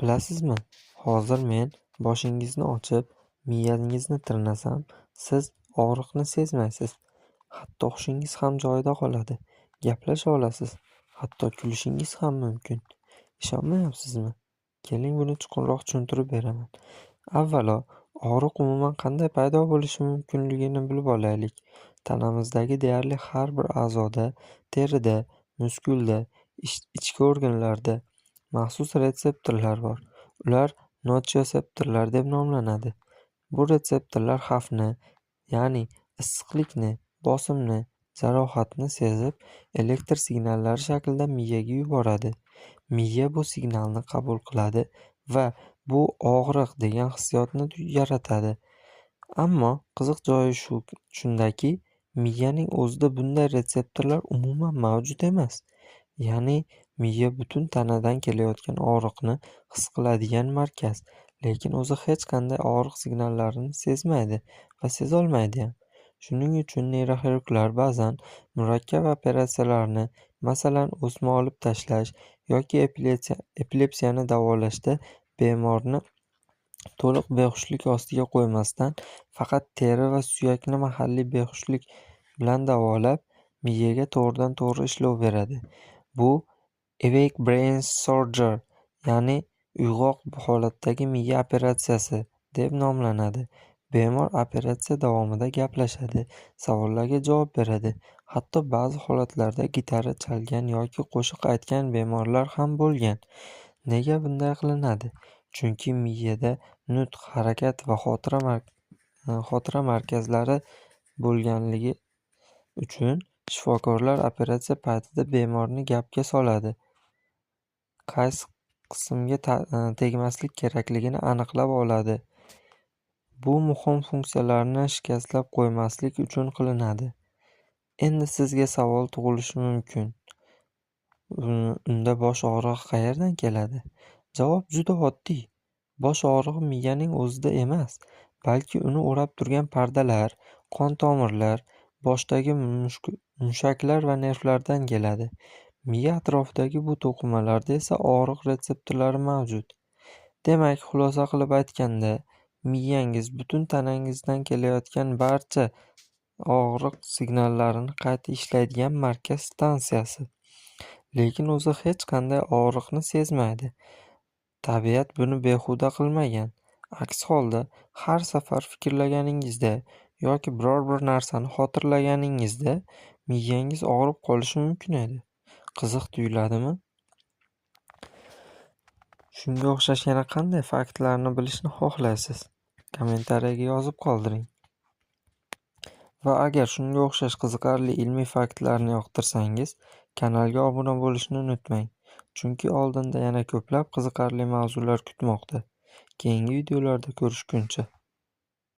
Bilasizmi, hozir men boshingizni ochib, miyangizni tirnasam, siz og'riqni sezmaysiz. Hatto hushingiz ham joyida qoladi. Gaplasha olasiz. Hatto kulishingiz ham mumkin. Ishonmayapsizmi? Keling, buni chuqurroq tushuntirib beraman. Avvalo, og'riq umuman qanday paydo bo'lishi mumkinligini bilib olaylik. Tanamizdagi deyarli har bir a'zoda, terida, muskulda, ichki organlarda maxsus retseptorlar bor. Ular nochiyoseptorlar deb nomlanadi. Bu retseptorlar xavfni, ya'ni issiqlikni, bosimni, jarohatni sezib, elektr signallari shaklida miyaga yuboradi. Miya bu signalni qabul qiladi va bu og'riq degan hissiyotni yaratadi. Ammo qiziq joyi shundaki, miyaning o'zida bunday retseptorlar umuman mavjud emas. Ya'ni miya butun tanadan kelayotgan og'riqni his qiladigan markaz, lekin o'zi hech qanday og'riq signallarini sezmaydi va sezolmaydi ham. Shuning uchun neyroxirurglar ba'zan murakkab operatsiyalarni, masalan, o'sma olib tashlash yoki epilepsiyani davolashda bemorni to'liq behushlik ostiga qo'ymasdan, faqat teri va suyakni mahalliy behushlik bilan davolab, miyaga to'g'ridan-to'g'ri ishlov beradi. Bu Awake Brain Surgery, ya'ni uyg'oq holatdagi miya operatsiyasi deb nomlanadi. Bemor operatsiya davomida gaplashadi, savollarga javob beradi. Hatto ba'zi holatlarda gitara chalgan yoki qo'shiq aytgan bemorlar ham bo'lgan. Nega bunday qilinadi? Chunki miyada nutq, harakat va xotira markazlari bo'lganligi uchun shifokorlar operatsiya paytida bemorni gapga soladi. Qaysi qismga tegmaslik kerakligini aniqlab oladi. Bu muhim funksiyalarni shikastlab qo'ymaslik uchun qilinadi. Endi sizga savol tug'ilishi mumkin. Unda bosh og'rig'i qayerdan keladi? Javob juda oddiy. Bosh og'rig'i miyaning o'zida emas, balki uni o'rab turgan pardalar, qon tomirlar, boshdagi mushaklar va nervlardan keladi. Miya atrofidagi bu to'qimalarda esa og'riq retseptorlari mavjud. Demak, xulosa qilib aytganda, miyangiz butun tanangizdan kelayotgan barcha og'riq signallarini qayta ishlaydigan markaz stansiyasi. Lekin o'zi hech qanday og'riqni sezmaydi. Tabiat buni behuda qilmagan. Aks holda, har safar fikrlaganingizda yoki biror bir narsani xotirlaganingizda miyangiz og'rib qolishi mumkin edi. Qiziq tuyuladimi? Shunga o'xshash yana qanday faktlarni bilishni xohlaysiz? Kommentariyaga yozib qoldiring. Va agar shunga o'xshash qiziqarli ilmiy faktlarni yoqtirsangiz, kanalga obuna bo'lishni unutmang. Chunki oldinda yana ko'plab qiziqarli mavzular kutmoqda. Keyingi videolarda ko'rishguncha